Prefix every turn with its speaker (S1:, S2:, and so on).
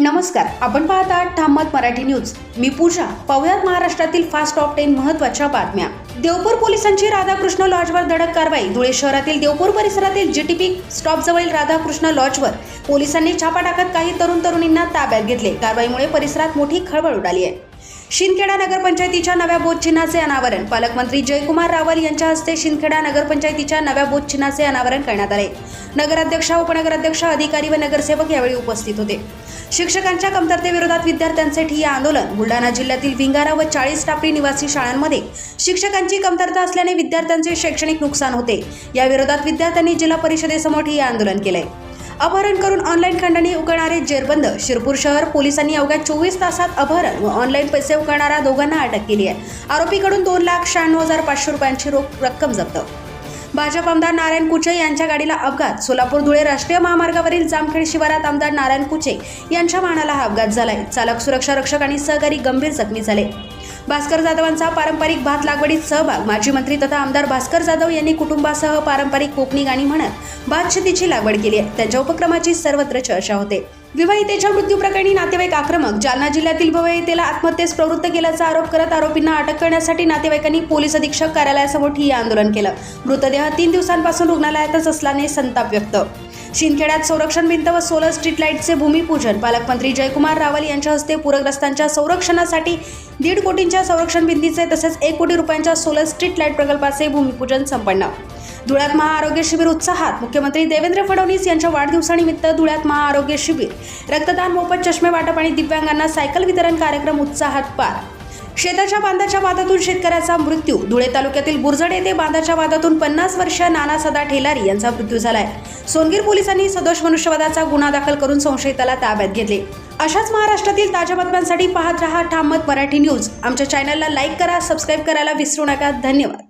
S1: नमस्कार, आपण पाहत आहात ठाममत मराठी न्यूज. मी पूजा. पाहुयात महाराष्ट्रातील फास्ट टॉप 10 महत्त्वाच्या बातम्या. देवपूर पोलिसांची राधाकृष्ण लॉजवर धडक कारवाई. धुळे शहरातील देवपूर परिसरातील जीटीपी स्टॉप जवळील राधाकृष्ण लॉजवर पोलिसांनी छापा टाकत काही तरुण तरुणींना ताब्यात घेतले. कारवाईमुळे परिसरात मोठी खळबळ उडाली आहे. शिंदखेडा नगरपंचायतीच्या नव्या बोध चिन्हाचे अनावरण. पालकमंत्री जयकुमार रावल यांच्या हस्ते शिंदखेडा नगरपंचायतीच्या नव्या बोध चिन्हाचे अनावरण करण्यात आले. नगराध्यक्ष, उपनगराध्यक्ष, अधिकारी व नगरसेवक यावेळी उपस्थित होते. शिक्षकांच्या कमतरतेविरोधात विद्यार्थ्यांचे ठिय्या आंदोलन. बुलढाणा जिल्ह्यातील विंगारा व 40 टापरी निवासी शाळांमध्ये शिक्षकांची कमतरता असल्याने विद्यार्थ्यांचे शैक्षणिक नुकसान होते. या विरोधात विद्यार्थ्यांनी जिल्हा परिषदेसमोर ठिय्या आंदोलन केले. अपहरण करून ऑनलाईन खंडणी उकळणारे जेरबंद. शिरपूर शहर पोलिसांनी अवघ्या 24 तासात अपहरण व ऑनलाईन पैसे उकळणाऱ्या दोघांना अटक केली आहे. आरोपीकडून 2,96,500 रुपयांची रोख रक्कम जप्त. भाजप आमदार नारायण कुचे यांच्या गाडीला अपघात. सोलापूर धुळे राष्ट्रीय महामार्गावरील जामखेड शिवारात आमदार नारायण कुचे यांच्या वाहनाला हा अपघात झालाय. चालक, सुरक्षा रक्षक आणि सहकारी गंभीर जखमी झाले. भास्कर जाधवांचा पारंपरिक भात लागवडीत सहभाग. माजी मंत्री तथा आमदार भास्कर जाधव यांनी कुटुंबासह पारंपरिक कोकणी गाणी म्हणत भात शेतीची लागवड केली आहे. त्यांच्या उपक्रमाची सर्वत्र चर्चा होते. विवाहितेच्या मृत्यू प्रकरणी नातेवाईक आक्रमक. जालना जिल्ह्यातील विवाहितेला आत्महत्येस प्रवृत्त केल्याचा आरोप करत आरोपींना अटक करण्यासाठी नातेवाईकांनी पोलीस अधीक्षक कार्यालयासमोर ठिय्या आंदोलन केलं. मृतदेह 3 दिवसांपासून रुग्णालयातच असल्याने संताप व्यक्त. शिंदखेड्यात संरक्षण भिंत व सोलर स्ट्रीट लाईटचे भूमिपूजन. पालकमंत्री जयकुमार रावल यांच्या हस्ते पूरग्रस्तांच्या संरक्षणासाठी 1.5 कोटींच्या संरक्षण भिंतीचे तसेच 1 कोटी रुपयांच्या सोलर स्ट्रीट लाईट प्रकल्पाचे भूमिपूजन संपन्न. धुळ्यात महाआरोग्य शिबिर उत्साहात. मुख्यमंत्री देवेंद्र फडणवीस यांच्या वाढदिवसानिमित्त धुळ्यात महाआरोग्य शिबिर. रक्तदान, मोफत चष्मे वाटप आणि दिव्यांगांना सायकल वितरण कार्यक्रम उत्साहात पार. शेताच्या बांधाच्या वादातून शेतकऱ्याचा मृत्यू. धुळे तालुक्यातील बुरजड येथे बांधाच्या वादातून 50 वर्षीय नाना सदा ठेलारी यांचा मृत्यू झालाय. सोनगीर पोलिसांनी सदोष मनुष्यवधाचा गुन्हा दाखल करून संशयिताला ताब्यात घेतले. अशाच महाराष्ट्रातील ताज्या बातम्यांसाठी पाहत रहा ठाममत मराठी न्यूज. आमच्या चॅनलला लाईक करा, सबस्क्राईब करायला विसरू नका. धन्यवाद.